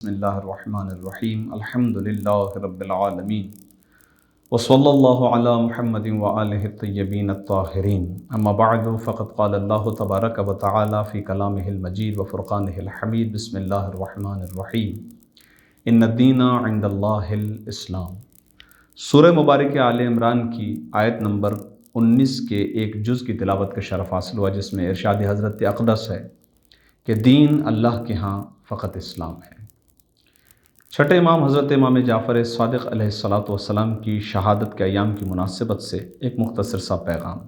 बिस्मिल्लाहिर्रहमानिर्रहीम अल्हम्दुलिल्लाहि रब्बिल आलमीन वसल्लल्लाहु अला मुहम्मदिन व आलिहि तय्यबीन अत्ताहिरीन अम्मा बअदु फ़क़द क़ाल अल्लाहु तबारक व तआला फ़ी कलामिहिल मजीद व फ़ुरक़ानिहिल हमीद बिस्मिल्लाहिर्रहमानिर्रहीम इन्नद्दीना इंदल्लाहिल इस्लाम। सूरह मुबारक आले इमरान की आयत नंबर 19 के एक जुज़ की तिलावत का शरफ़ हासिल हुआ, जिसमें इरशाद हज़रत अक़दस है कि दीन अल्लाह के यहाँ फ़क़त इस्लाम है। छठे इमाम हज़रत इमाम जाफ़र सादिक़ अलैहिस्सलातु वस्सलाम की शहादत के अयाम की मुनासिबत से एक मुख्तसर सा पैगाम।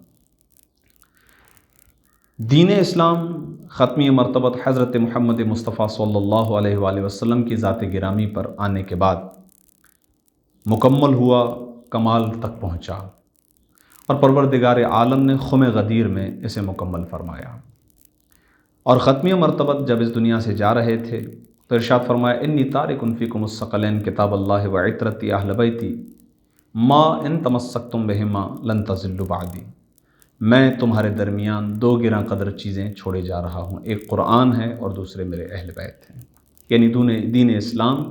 दीन इस्लाम ख़त्मी मरतबत हज़रत मुहम्मद मुस्तफ़ा सल्लल्लाहु अलैहि वसल्लम की ज़ात गिरामी पर आने के बाद मुकम्मल हुआ, कमाल तक पहुँचा और परवरदिगार आलम ने खुम गदीर में इसे मुकम्मल फरमाया। और ख़त्मी मरतबत जब इस दुनिया से जा रहे थे तो इरशाद फरमाया, इन्नी तारिकुन फ़ीकुमुस सक़लैन किताबल्लाहि व इत्रती अहल बैती मा इन तमस्सक्तुम बिहिमा लन तज़िल्लु बअदी। मैं तुम्हारे दरमियान दो गिरां कदर चीज़ें छोड़े जा रहा हूँ, एक क़ुरआन है और दूसरे मेरे अहल बैत हैं। यानी दीन इस्लाम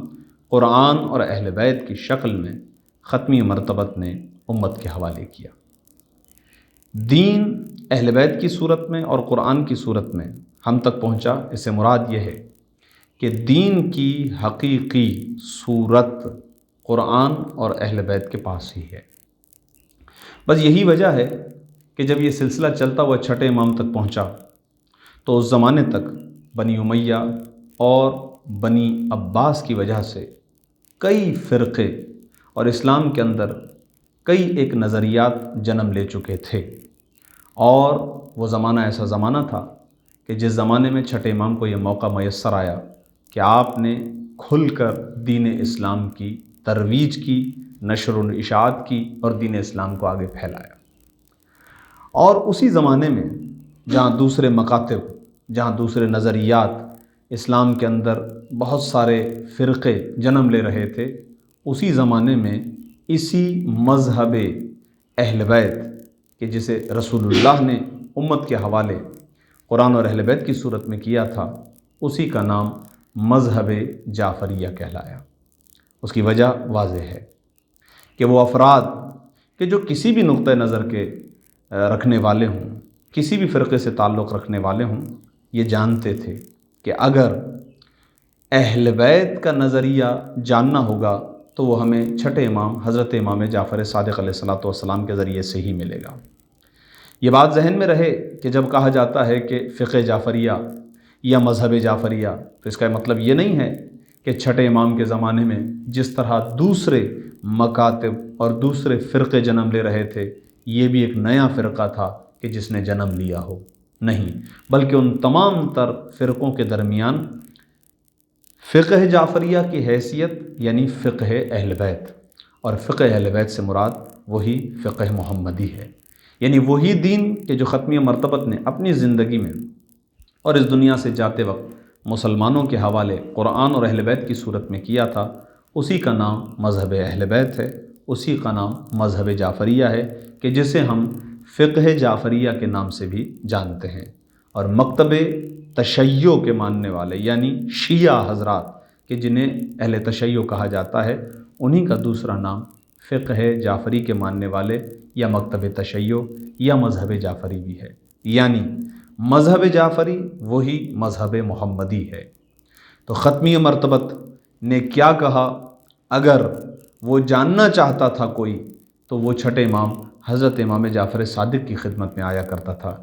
क़ुरआन और अहल बैत की शक्ल में ख़त्मी मरतबत ने उम्मत के हवाले किया। दीन अहल बैत की सूरत में और क़ुरआन की सूरत में हम तक पहुँचा। इससे मुराद यह है कि दीन की हकीकी सूरत क़ुरआन और अहल बैत के पास ही है। बस यही वजह है कि जब ये सिलसिला चलता हुआ छठे इमाम तक पहुँचा तो उस ज़माने तक बनी उमैया और बनी अब्बास की वजह से कई फ़िरक़े और इस्लाम के अंदर कई एक नज़रियात जन्म ले चुके थे। और वो ज़माना ऐसा ज़माना था कि जिस ज़माने में छठे इमाम को ये मौका मैसर आया कि आपने खुलकर दीन इस्लाम की तरवीज की, नशर व इशाअत की और दीन इस्लाम को आगे फैलाया। और उसी ज़माने में जहाँ दूसरे मकातिब, जहाँ दूसरे नज़रियात इस्लाम के अंदर बहुत सारे फ़िरक़े जन्म ले रहे थे, उसी ज़माने में इसी मज़हब अहल बैत कि जिसे रसूलुल्लाह ने उम्मत के हवाले क़ुरआन और अहल बैत की सूरत में किया था, उसी का नाम मज़हब जाफ़रिया कहलाया। उसकी वजह वाज़ेह है कि वो अफराद कि जो किसी भी नुक्ते नज़र के रखने वाले हों, किसी भी फ़िरक़े से ताल्लुक़ रखने वाले हों, ये जानते थे कि अगर अहल बैत का नज़रिया जानना होगा तो वो हमें छठे इमाम हज़रत इमाम जाफ़र सादिक़ अलैहिस्सलातु वस्सलाम के ज़रिए से ही मिलेगा। ये बात जहन में रहे कि जब कहा जाता है कि फ़िक़्ह जाफ़रिया या मज़हब जाफ़रिया, तो इसका मतलब ये नहीं है कि छठे इमाम के ज़माने में जिस तरह दूसरे मकातिब और दूसरे फ़िरक़े जन्म ले रहे थे, ये भी एक नया फ़िरक़ा था कि जिसने जन्म लिया हो। नहीं, बल्कि उन तमाम तर फ़िरक़ों के दरमियान फ़िक़्ह जाफ़रिया की हैसियत यानी फ़िक़्ह अहल बैत, और फ़िक़्ह अहल बैत से मुराद वही फ़िक़्ह मुहम्मदी है, यानी वही दीन कि जो ख़त्मी मरतबत ने अपनी ज़िंदगी में और इस दुनिया से जाते वक्त मुसलमानों के हवाले क़ुरआन और अहल बैत की सूरत में किया था। उसी का नाम मज़हब अहल बैत है, उसी का नाम मज़हब जाफ़रिया है कि जिसे हम फ़िक़्ह जाफ़रिया के नाम से भी जानते हैं। और मकतब तशय्यो के मानने वाले यानी शिया हज़रात कि जिन्हें अहले तशय्यो कहा जाता है, उन्हीं का दूसरा नाम फ़िक़्ह जाफ़री के मानने वाले या मकतब तशय्यो या मज़हब जाफ़री भी है। यानी मज़हब जाफ़री वही मज़हब मुहम्मदी है। तो ख़त्मी मरतबत ने क्या कहा, अगर वो जानना चाहता था कोई तो वो छठे इमाम हज़रत इमाम जाफ़र सादिक़ की खिदमत में आया करता था।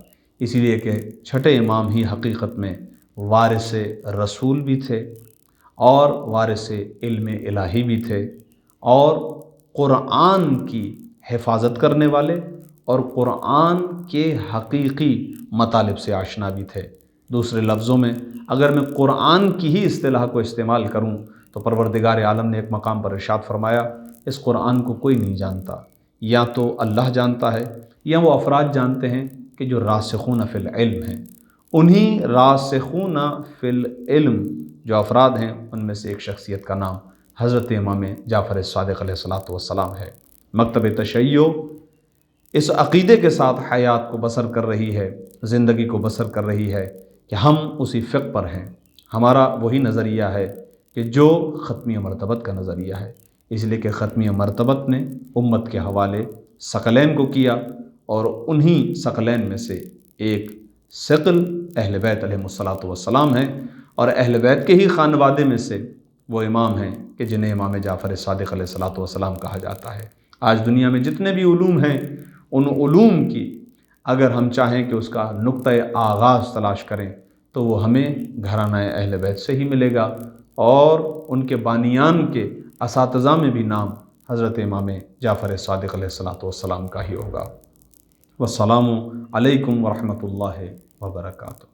इसीलिए कि छठे इमाम ही हकीकत में वारिस रसूल भी थे और वारिस इल्म इलाही भी थे और क़ुरआन की हिफाजत करने वाले और क़ुरआन के हकीकी मतालिब से आशना भी थे। दूसरे लफ्ज़ों में अगर मैं क़ुरआन की ही इस्तिलाह को इस्तेमाल करूँ तो परवरदिगार आलम ने एक मकाम पर इरशाद फरमाया, इस क़ुरआन को कोई नहीं जानता, या तो अल्लाह जानता है या वो अफराद जानते हैं कि जो रासिख़ून फ़िल इल्म हैं। उन्हीं रासिख़ून फ़िल इल्म जो अफराद हैं, उनमें से एक शख्सियत का नाम हज़रत इमाम जाफ़र सादिक़ अलैहिस्सलातु वस्सलाम है। मकतब तशय्यो इस अक़ीदे के साथ हयात को बसर कर रही है, ज़िंदगी को बसर कर रही है कि हम उसी फ़िक़्ह पर हैं। हमारा वही नज़रिया है کہ جو ختمی مرتبت کا نظریہ ہے، اس لیے کہ ختمی مرتبت نے امت کے حوالے ثقلین کو کیا، اور انہی ثقلین میں سے ایک ثقل اہل بیت علیہ الصلاۃ والسلام ہیں، اور اہل بیت کے ہی خانوادے میں سے وہ امام ہیں کہ جنہیں امام جعفر صادق علیہ الصلاۃ والسلام کہا جاتا ہے۔ آج دنیا میں جتنے بھی علوم ہیں، ان علوم کی اگر ہم چاہیں کہ اس کا نقطۂ آغاز تلاش کریں تو وہ ہمیں گھرانہ اہل بیت سے ہی ملے گا، اور ان کے بانیان کے اساتذہ میں بھی نام حضرت امام جعفر صادق علیہ الصلاۃ والسلام کا ہی ہوگا۔ والسلام علیکم ورحمۃ اللہ وبرکاتہ۔